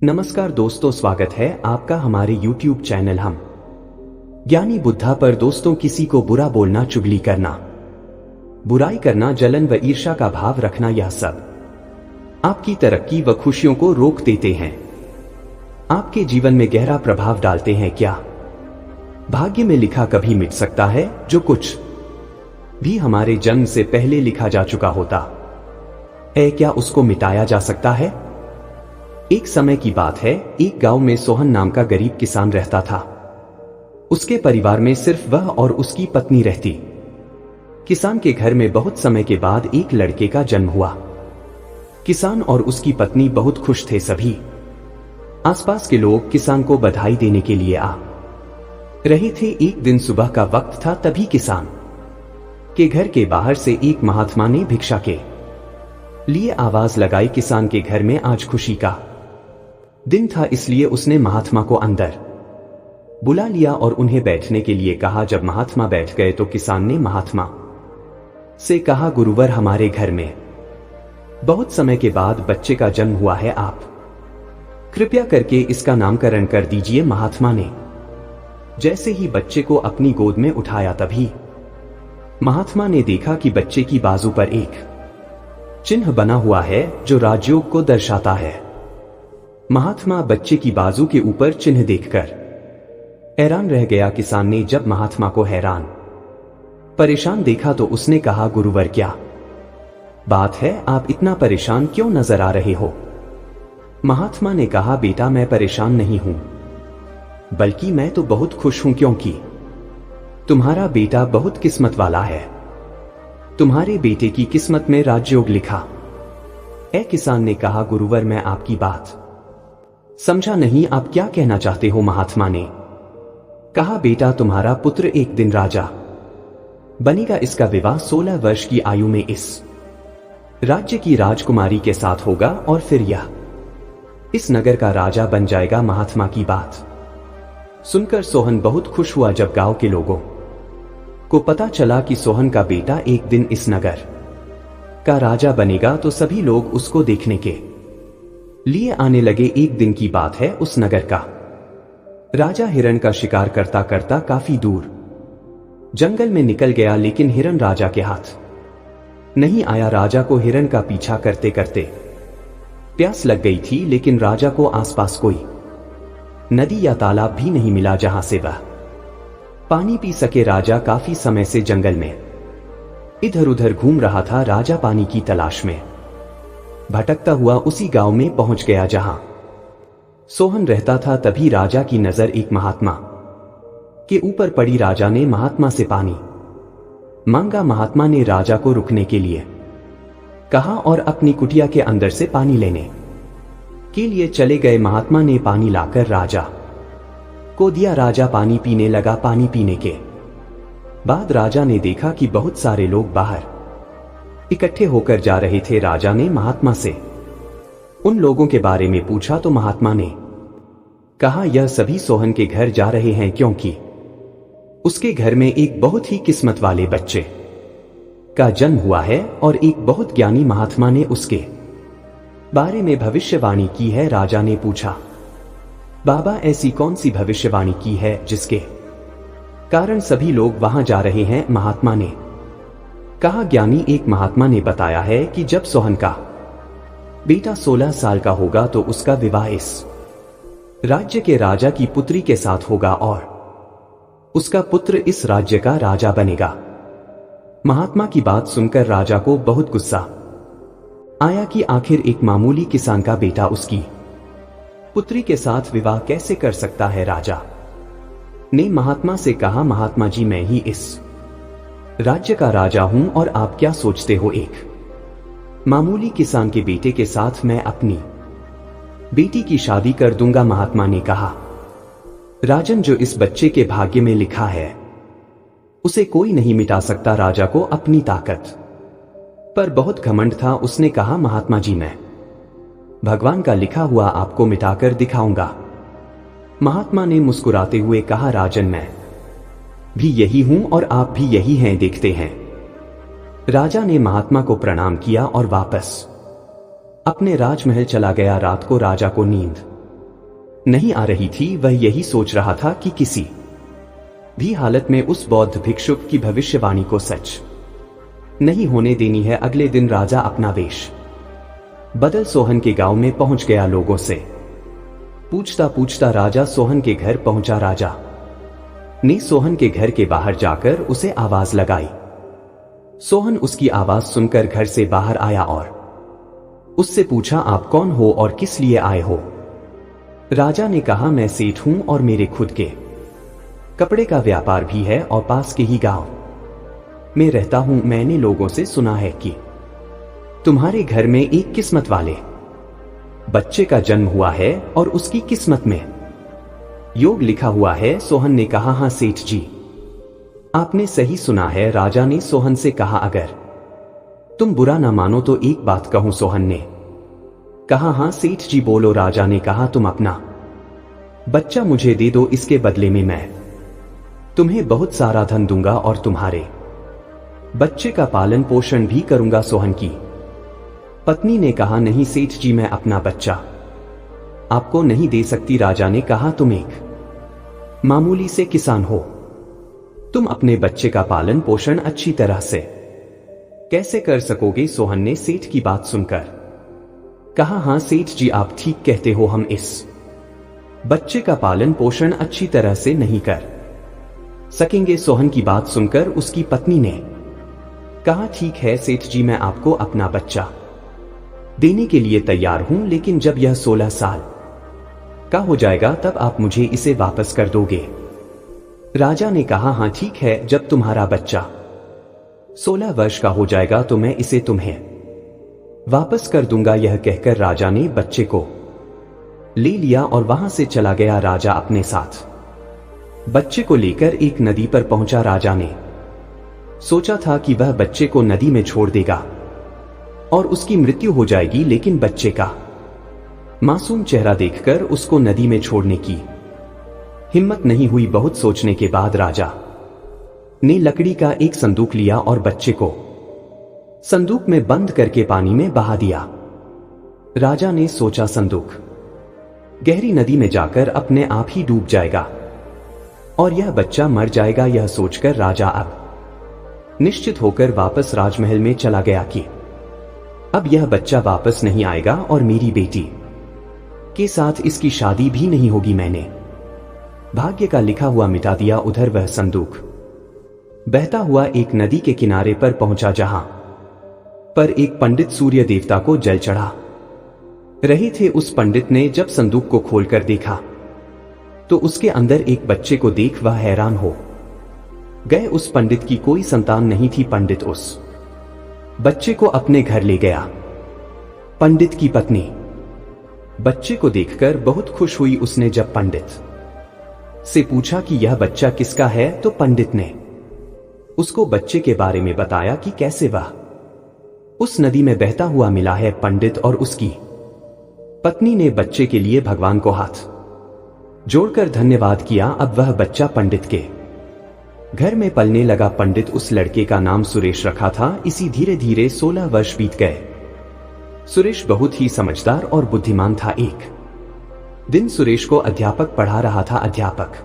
नमस्कार दोस्तों, स्वागत है आपका हमारे YouTube चैनल हम ज्ञानी बुद्धा पर। दोस्तों, किसी को बुरा बोलना, चुगली करना, बुराई करना, जलन व ईर्ष्या का भाव रखना, यह सब आपकी तरक्की व खुशियों को रोक देते हैं, आपके जीवन में गहरा प्रभाव डालते हैं। क्या भाग्य में लिखा कभी मिट सकता है? जो कुछ भी हमारे जन्म से पहले लिखा जा चुका होता है, क्या उसको मिटाया जा सकता है? एक समय की बात है, एक गांव में सोहन नाम का गरीब किसान रहता था। उसके परिवार में सिर्फ वह और उसकी पत्नी रहती। किसान के घर में बहुत समय के बाद एक लड़के का जन्म हुआ। किसान और उसकी पत्नी बहुत खुश थे। सभी आसपास के लोग किसान को बधाई देने के लिए आ रहे थे। एक दिन सुबह का वक्त था, तभी किसान के घर के बाहर से एक महात्मा ने भिक्षा के लिए आवाज लगाई। किसान के घर में आज खुशी का दिन था, इसलिए उसने महात्मा को अंदर बुला लिया और उन्हें बैठने के लिए कहा। जब महात्मा बैठ गए तो किसान ने महात्मा से कहा, गुरुवर, हमारे घर में बहुत समय के बाद बच्चे का जन्म हुआ है, आप कृपया करके इसका नामकरण कर दीजिए। महात्मा ने जैसे ही बच्चे को अपनी गोद में उठाया, तभी महात्मा ने देखा कि बच्चे की बाजू पर एक चिन्ह बना हुआ है जो राजयोग को दर्शाता है। महात्मा बच्चे की बाजू के ऊपर चिन्ह देखकर हैरान रह गया। किसान ने जब महात्मा को हैरान परेशान देखा तो उसने कहा, गुरुवर, क्या बात है? आप इतना परेशान क्यों नजर आ रहे हो? महात्मा ने कहा, बेटा, मैं परेशान नहीं हूं, बल्कि मैं तो बहुत खुश हूं, क्योंकि तुम्हारा बेटा बहुत किस्मत वाला है। तुम्हारे बेटे की किस्मत में राजयोग लिखा है। किसान ने कहा, गुरुवर, मैं आपकी बात समझा नहीं, आप क्या कहना चाहते हो? महात्मा ने कहा, बेटा, तुम्हारा पुत्र एक दिन राजा बनेगा। इसका विवाह 16 वर्ष की आयु में इस राज्य की राजकुमारी के साथ होगा और फिर यह इस नगर का राजा बन जाएगा। महात्मा की बात सुनकर सोहन बहुत खुश हुआ। जब गांव के लोगों को पता चला कि सोहन का बेटा एक दिन इस नगर का राजा बनेगा, तो सभी लोग उसको देखने के लिए आने लगे। एक दिन की बात है, उस नगर का राजा हिरण का शिकार करता करता काफी दूर जंगल में निकल गया, लेकिन हिरण राजा के हाथ नहीं आया। राजा को हिरण का पीछा करते करते प्यास लग गई थी, लेकिन राजा को आसपास कोई नदी या तालाब भी नहीं मिला जहां से वह पानी पी सके। राजा काफी समय से जंगल में इधर उधर घूम रहा था। राजा पानी की तलाश में भटकता हुआ उसी गांव में पहुंच गया जहां सोहन रहता था। तभी राजा की नजर एक महात्मा के ऊपर पड़ी। राजा ने महात्मा से पानी मांगा। महात्मा ने राजा को रुकने के लिए कहा और अपनी कुटिया के अंदर से पानी लेने के लिए चले गए। महात्मा ने पानी लाकर राजा को दिया। राजा पानी पीने लगा। पानी पीने के बाद राजा ने देखा कि बहुत सारे लोग बाहर इकट्ठे होकर जा रहे थे। राजा ने महात्मा से उन लोगों के बारे में पूछा तो महात्मा ने कहा, यह सभी सोहन के घर जा रहे हैं, क्योंकि उसके घर में एक बहुत ही किस्मत वाले बच्चे का जन्म हुआ है और एक बहुत ज्ञानी महात्मा ने उसके बारे में भविष्यवाणी की है। राजा ने पूछा, बाबा, ऐसी कौन सी भविष्यवाणी की है जिसके कारण सभी लोग वहां जा रहे हैं? महात्मा ने कहा, ज्ञानी एक महात्मा ने बताया है कि जब सोहन का बेटा 16 साल का होगा तो उसका विवाह इस राज्य के राजा की पुत्री के साथ होगा और उसका पुत्र इस राज्य का राजा बनेगा। महात्मा की बात सुनकर राजा को बहुत गुस्सा आया कि आखिर एक मामूली किसान का बेटा उसकी पुत्री के साथ विवाह कैसे कर सकता है। राजा ने महात्मा से कहा, महात्मा जी, मैं ही इस राज्य का राजा हूं और आप क्या सोचते हो, एक मामूली किसान के बेटे के साथ मैं अपनी बेटी की शादी कर दूंगा। महात्मा ने कहा, राजन, जो इस बच्चे के भाग्य में लिखा है उसे कोई नहीं मिटा सकता। राजा को अपनी ताकत पर बहुत घमंड था। उसने कहा, महात्मा जी, मैं भगवान का लिखा हुआ आपको मिटाकर दिखाऊंगा। महात्मा ने मुस्कुराते हुए कहा, राजन, मैं भी यही हूं और आप भी यही हैं, देखते हैं। राजा ने महात्मा को प्रणाम किया और वापस अपने राजमहल चला गया। रात को राजा को नींद नहीं आ रही थी। वह यही सोच रहा था कि किसी भी हालत में उस बौद्ध भिक्षुक की भविष्यवाणी को सच नहीं होने देनी है। अगले दिन राजा अपना वेश बदल सोहन के गांव में पहुंच गया। लोगों से पूछता पूछता राजा सोहन के घर पहुंचा। राजा ने सोहन के घर के बाहर जाकर उसे आवाज लगाई। सोहन उसकी आवाज सुनकर घर से बाहर आया और उससे पूछा, आप कौन हो और किस लिए आए हो? राजा ने कहा, मैं सेठ हूं और मेरे खुद के कपड़े का व्यापार भी है और पास के ही गांव में रहता हूं। मैंने लोगों से सुना है कि तुम्हारे घर में एक किस्मत वाले बच्चे का जन्म हुआ है और उसकी किस्मत में योग लिखा हुआ है। सोहन ने कहा, हां सेठ जी, आपने सही सुना है। राजा ने सोहन से कहा, अगर तुम बुरा ना मानो तो एक बात कहूं। सोहन ने कहा, हां सेठ जी बोलो। राजा ने कहा, तुम अपना बच्चा मुझे दे दो, इसके बदले में मैं तुम्हें बहुत सारा धन दूंगा और तुम्हारे बच्चे का पालन पोषण भी करूंगा। सोहन की पत्नी ने कहा, नहीं सेठ जी, मैं अपना बच्चा आपको नहीं दे सकती। राजा ने कहा, तुम एक मामूली से किसान हो, तुम अपने बच्चे का पालन पोषण अच्छी तरह से कैसे कर सकोगे? सोहन ने सेठ की बात सुनकर कहा, हां सेठ जी, आप ठीक कहते हो, हम इस बच्चे का पालन पोषण अच्छी तरह से नहीं कर सकेंगे। सोहन की बात सुनकर उसकी पत्नी ने कहा, ठीक है सेठ जी, मैं आपको अपना बच्चा देने के लिए तैयार हूं, लेकिन जब यह 16 साल का हो जाएगा तब आप मुझे इसे वापस कर दोगे। राजा ने कहा, हां ठीक है, जब तुम्हारा बच्चा 16 वर्ष का हो जाएगा तो मैं इसे तुम्हें वापस कर दूंगा। यह कहकर राजा ने बच्चे को ले लिया और वहां से चला गया। राजा अपने साथ बच्चे को लेकर एक नदी पर पहुंचा। राजा ने सोचा था कि वह बच्चे को नदी में छोड़ देगा और उसकी मृत्यु हो जाएगी, लेकिन बच्चे का मासूम चेहरा देखकर उसको नदी में छोड़ने की हिम्मत नहीं हुई। बहुत सोचने के बाद राजा ने लकड़ी का एक संदूक लिया और बच्चे को संदूक में बंद करके पानी में बहा दिया। राजा ने सोचा, संदूक गहरी नदी में जाकर अपने आप ही डूब जाएगा और यह बच्चा मर जाएगा। यह सोचकर राजा अब निश्चित होकर वापस राजमहल में चला गया कि अब यह बच्चा वापस नहीं आएगा और मेरी बेटी के साथ इसकी शादी भी नहीं होगी। मैंने भाग्य का लिखा हुआ मिटा दिया। उधर वह संदूक बहता हुआ एक नदी के किनारे पर पहुंचा, जहां पर एक पंडित सूर्य देवता को जल चढ़ा रहे थे। उस पंडित ने जब संदूक को खोलकर देखा तो उसके अंदर एक बच्चे को देख वह हैरान हो गए। उस पंडित की कोई संतान नहीं थी। पंडित उस बच्चे को अपने घर ले गया। पंडित की पत्नी बच्चे को देखकर बहुत खुश हुई। उसने जब पंडित से पूछा कि यह बच्चा किसका है, तो पंडित ने उसको बच्चे के बारे में बताया कि कैसे वह उस नदी में बहता हुआ मिला है। पंडित और उसकी पत्नी ने बच्चे के लिए भगवान को हाथ जोड़कर धन्यवाद किया। अब वह बच्चा पंडित के घर में पलने लगा। पंडित उस लड़के का नाम सुरेश रखा था। इसी धीरे धीरे 16 वर्ष बीत गए। सुरेश बहुत ही समझदार और बुद्धिमान था। एक दिन सुरेश को अध्यापक पढ़ा रहा था। अध्यापक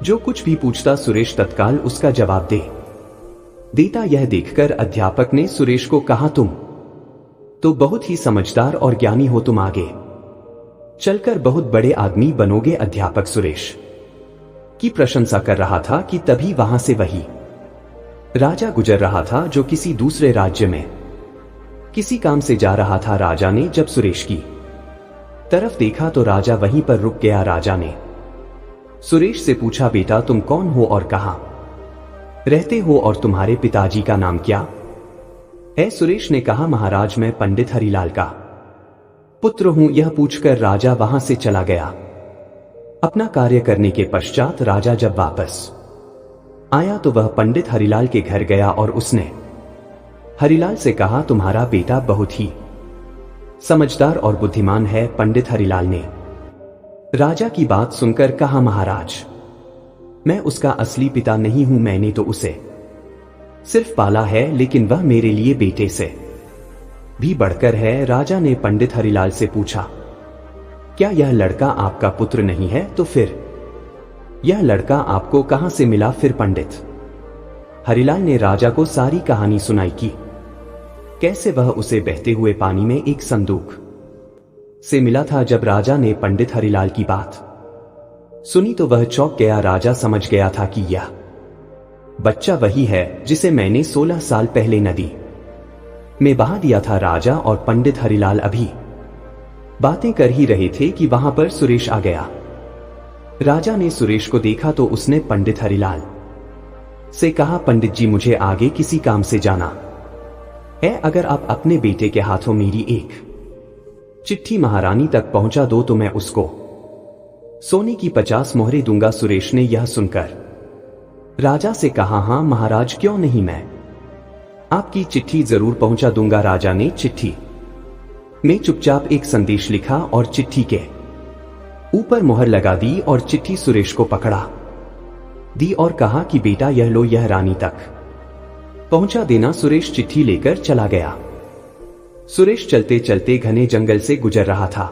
जो कुछ भी पूछता सुरेश तत्काल उसका जवाब देता। यह देखकर अध्यापक ने सुरेश को कहा, तुम तो बहुत ही समझदार और ज्ञानी हो, तुम आगे चलकर बहुत बड़े आदमी बनोगे। अध्यापक सुरेश की प्रशंसा कर रहा था कि तभी वहां से वही राजा गुजर रहा था जो किसी दूसरे राज्य में किसी काम से जा रहा था। राजा ने जब सुरेश की तरफ देखा तो राजा वहीं पर रुक गया। राजा ने सुरेश से पूछा, बेटा तुम कौन हो और कहां रहते हो और तुम्हारे पिताजी का नाम क्या है? सुरेश ने कहा, महाराज मैं पंडित हरिलाल का पुत्र हूं। यह पूछकर राजा वहां से चला गया। अपना कार्य करने के पश्चात राजा जब वापस आया तो वह पंडित हरिलाल के घर गया और उसने हरिलाल से कहा, तुम्हारा बेटा बहुत ही समझदार और बुद्धिमान है। पंडित हरिलाल ने राजा की बात सुनकर कहा, महाराज मैं उसका असली पिता नहीं हूं, मैंने तो उसे सिर्फ पाला है, लेकिन वह मेरे लिए बेटे से भी बढ़कर है। राजा ने पंडित हरिलाल से पूछा, क्या यह लड़का आपका पुत्र नहीं है? तो फिर यह लड़का आपको कहां से मिला? फिर पंडित हरिलाल ने राजा को सारी कहानी सुनाई कि कैसे वह उसे बहते हुए पानी में एक संदूक से मिला था। जब राजा ने पंडित हरिलाल की बात सुनी तो वह चौंक गया। राजा समझ गया था कि यह बच्चा वही है जिसे मैंने 16 साल पहले नदी में बहा दिया था। राजा और पंडित हरिलाल अभी बातें कर ही रहे थे कि वहां पर सुरेश आ गया। राजा ने सुरेश को देखा तो उसने पंडित हरिलाल से कहा, पंडित जी मुझे आगे किसी काम से जाना है। अगर आप अपने बेटे के हाथों मेरी एक चिट्ठी महारानी तक पहुंचा दो तो मैं उसको सोने की 50 मोहरें दूंगा। सुरेश ने यह सुनकर राजा से कहा, हां महाराज, क्यों नहीं, मैं आपकी चिट्ठी जरूर पहुंचा दूंगा। राजा ने चिट्ठी में चुपचाप एक संदेश लिखा और चिट्ठी के ऊपर मोहर लगा दी और चिट्ठी सुरेश को पकड़ा दी और कहा कि बेटा यह लो, यह रानी तक पहुंचा देना। सुरेश चिट्ठी लेकर चला गया। सुरेश चलते चलते घने जंगल से गुजर रहा था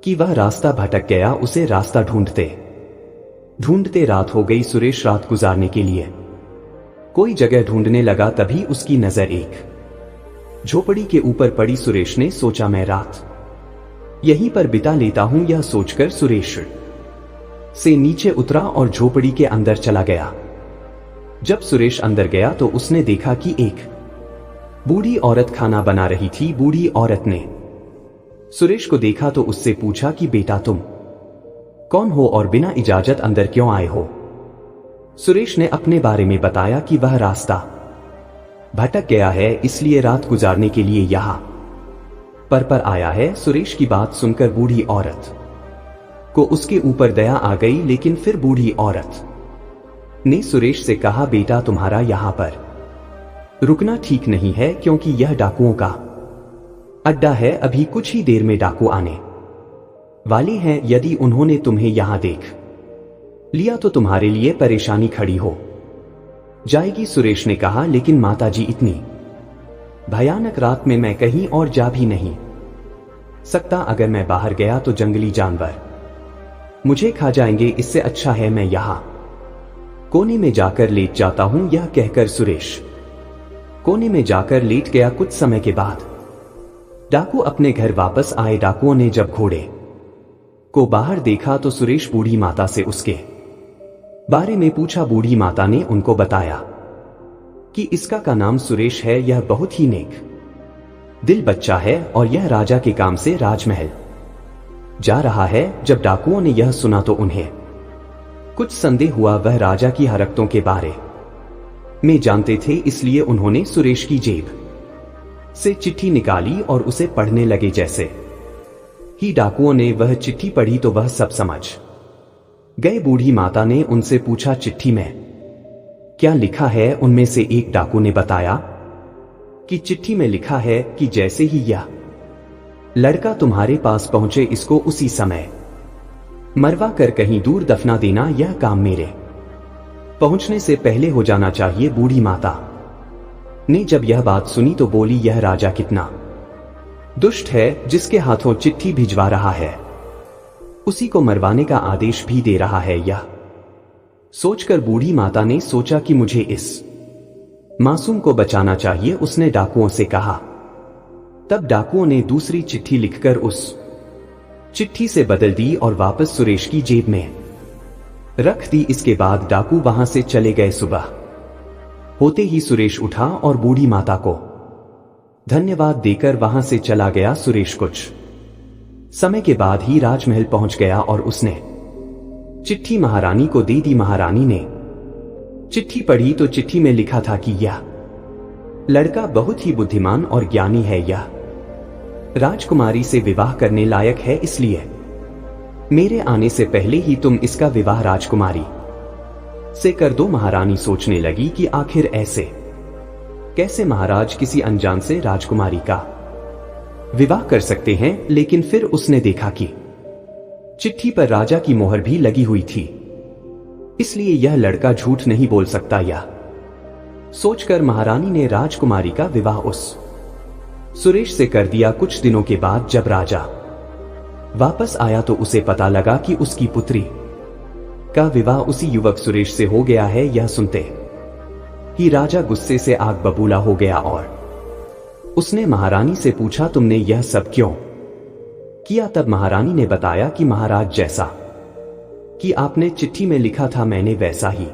कि वह रास्ता भटक गया। उसे रास्ता ढूंढते ढूंढते रात हो गई। सुरेश रात गुजारने के लिए कोई जगह ढूंढने लगा। तभी उसकी नजर एक झोपड़ी के ऊपर पड़ी। सुरेश ने सोचा मैं रात यहीं पर बिता लेता हूं। यह सोचकर सुरेश से नीचे उतरा और झोपड़ी के अंदर चला गया। जब सुरेश अंदर गया तो उसने देखा कि एक बूढ़ी औरत खाना बना रही थी। बूढ़ी औरत ने सुरेश को देखा तो उससे पूछा कि बेटा तुम कौन हो और बिना इजाजत अंदर क्यों आए हो? सुरेश ने अपने बारे में बताया कि वह रास्ता भटक गया है, इसलिए रात गुजारने के लिए यहां पर आया है। सुरेश की बात सुनकर बूढ़ी औरत को उसके ऊपर दया आ गई, लेकिन फिर बूढ़ी औरत ने सुरेश से कहा, बेटा तुम्हारा यहां पर रुकना ठीक नहीं है, क्योंकि यह डाकुओं का अड्डा है। अभी कुछ ही देर में डाकू आने वाले हैं। यदि उन्होंने तुम्हें यहां देख लिया तो तुम्हारे लिए परेशानी खड़ी हो जाएगी। सुरेश ने कहा, लेकिन माताजी इतनी भयानक रात में मैं कहीं और जा भी नहीं सकता। अगर मैं बाहर गया तो जंगली जानवर मुझे खा जाएंगे। इससे अच्छा है मैं यहां कोने में जाकर लेट जाता हूं। यह कहकर सुरेश कोने में जाकर लेट गया। कुछ समय के बाद डाकू अपने घर वापस आए। डाकुओं ने जब घोड़े को बाहर देखा तो सुरेश बूढ़ी माता से उसके बारे में पूछा। बूढ़ी माता ने उनको बताया कि इसका का नाम सुरेश है। यह बहुत ही नेक दिल बच्चा है और यह राजा के काम से राजमहल जा रहा है। जब डाकुओं ने यह सुना तो उन्हें कुछ संदेह हुआ। वह राजा की हरकतों के बारे में जानते थे, इसलिए उन्होंने सुरेश की जेब से चिट्ठी निकाली और उसे पढ़ने लगे। जैसे ही डाकुओं ने वह चिट्ठी पढ़ी तो वह सब समझ गए। बूढ़ी माता ने उनसे पूछा, चिट्ठी में क्या लिखा है? उनमें से एक डाकू ने बताया कि चिट्ठी में लिखा है कि जैसे ही यह लड़का तुम्हारे पास पहुंचे इसको उसी समय मरवा कर कहीं दूर दफना देना। यह काम मेरे पहुंचने से पहले हो जाना चाहिए। बूढ़ी माता ने जब यह बात सुनी तो बोली, यह राजा कितना दुष्ट है, जिसके हाथों चिट्ठी भिजवा रहा है उसी को मरवाने का आदेश भी दे रहा है। यह सोचकर बूढ़ी माता ने सोचा कि मुझे इस मासूम को बचाना चाहिए। उसने डाकुओं से कहा। तब डाकुओं ने दूसरी चिट्ठी लिखकर उस चिट्ठी से बदल दी और वापस सुरेश की जेब में रख दी। इसके बाद डाकू वहां से चले गए। सुबह होते ही सुरेश उठा और बूढ़ी माता को धन्यवाद देकर वहां से चला गया। सुरेश कुछ समय के बाद ही राजमहल पहुंच गया और उसने चिट्ठी महारानी को दे दी। महारानी ने चिट्ठी पढ़ी तो चिट्ठी में लिखा था कि यह लड़का बहुत ही बुद्धिमान और ज्ञानी है। यह राजकुमारी से विवाह करने लायक है, इसलिए मेरे आने से पहले ही तुम इसका विवाह राजकुमारी से कर दो। महारानी सोचने लगी कि आखिर ऐसे कैसे महाराज किसी अनजान से राजकुमारी का विवाह कर सकते हैं। लेकिन फिर उसने देखा कि चिट्ठी पर राजा की मोहर भी लगी हुई थी, इसलिए यह लड़का झूठ नहीं बोल सकता। यह सोचकर महारानी ने राजकुमारी का विवाह उस सुरेश से कर दिया। कुछ दिनों के बाद जब राजा वापस आया तो उसे पता लगा कि उसकी पुत्री का विवाह उसी युवक सुरेश से हो गया है। यह सुनते ही राजा गुस्से से आग बबूला हो गया और उसने महारानी से पूछा, तुमने यह सब क्यों किया? तब महारानी ने बताया कि महाराज, जैसा कि आपने चिट्ठी में लिखा था मैंने वैसा ही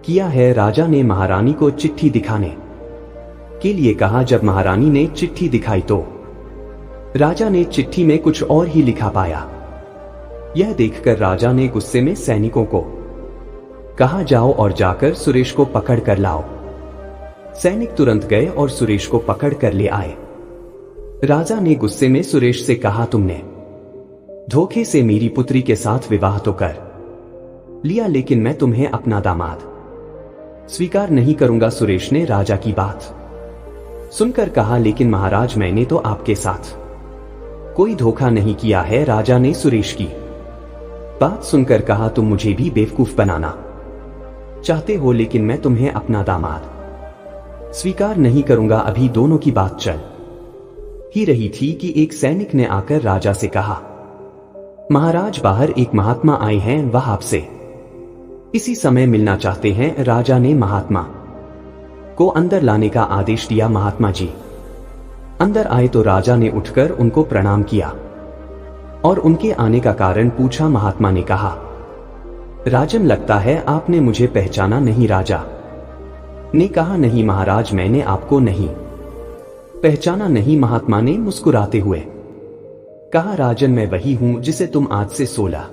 किया है। राजा ने महारानी को चिट्ठी दिखाने के लिए कहा। जब महारानी ने चिट्ठी दिखाई तो राजा ने चिट्ठी में कुछ और ही लिखा पाया। यह देखकर राजा ने गुस्से में सैनिकों को कहा, जाओ और जाकर सुरेश को पकड़ कर लाओ। सैनिक तुरंत गए और सुरेश को पकड़ कर ले आए। राजा ने गुस्से में सुरेश से कहा, तुमने धोखे से मेरी पुत्री के साथ विवाह तो कर लिया, लेकिन मैं तुम्हें अपना दामाद स्वीकार नहीं करूंगा। सुरेश ने राजा की बात सुनकर कहा, लेकिन महाराज, मैंने तो आपके साथ कोई धोखा नहीं किया है। राजा ने सुरेश की बात सुनकर कहा, तुम मुझे भी बेवकूफ बनाना चाहते हो, लेकिन मैं तुम्हें अपना दामाद स्वीकार नहीं करूंगा। अभी दोनों की बात चल ही रही थी कि एक सैनिक ने आकर राजा से कहा, महाराज, बाहर एक महात्मा आए हैं, वह आपसे इसी समय मिलना चाहते हैं। राजा ने महात्मा को अंदर लाने का आदेश दिया। महात्मा जी अंदर आए तो राजा ने उठकर उनको प्रणाम किया और उनके आने का कारण पूछा। महात्मा ने कहा, राजन, लगता है आपने मुझे पहचाना नहीं। राजा ने कहा, नहीं महाराज, मैंने आपको नहीं पहचाना नहीं। महात्मा ने मुस्कुराते हुए कहा, राजन, मैं वही हूं जिसे तुम आज से 16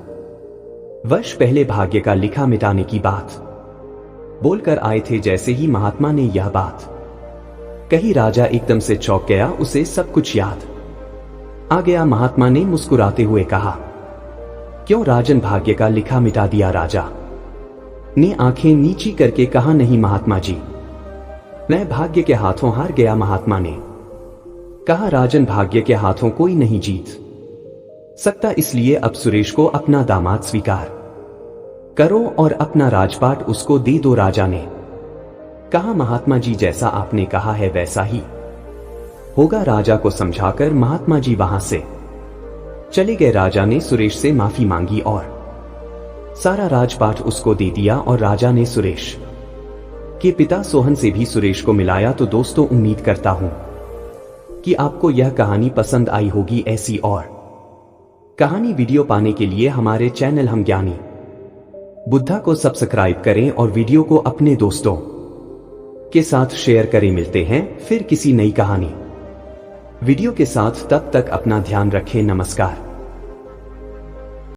वर्ष पहले भाग्य का लिखा मिटाने की बात बोलकर आए थे। जैसे ही महात्मा ने यह बात कही, राजा एकदम से चौंक गया। उसे सब कुछ याद आ गया। महात्मा ने मुस्कुराते हुए कहा, क्यों राजन, भाग्य का लिखा मिटा दिया? राजा ने आंखें नीची करके कहा, नहीं महात्मा जी, मैं भाग्य के हाथों हार गया। महात्मा ने कहा, राजन, भाग्य के हाथों कोई नहीं जीत सकता, इसलिए अब सुरेश को अपना दामाद स्वीकार करो और अपना राजपाट उसको दे दो। राजा ने कहा, महात्मा जी, जैसा आपने कहा है वैसा ही होगा। राजा को समझाकर महात्मा जी वहां से चले गए। राजा ने सुरेश से माफी मांगी और सारा राजपाट उसको दे दिया और राजा ने सुरेश के पिता सोहन से भी सुरेश को मिलाया। तो दोस्तों, उम्मीद करता हूं कि आपको यह कहानी पसंद आई होगी। ऐसी और कहानी वीडियो पाने के लिए हमारे चैनल हम ज्ञानी बुद्धा को सब्सक्राइब करें और वीडियो को अपने दोस्तों के साथ शेयर करें। मिलते हैं फिर किसी नई कहानी वीडियो के साथ, तब तक अपना ध्यान रखें। नमस्कार।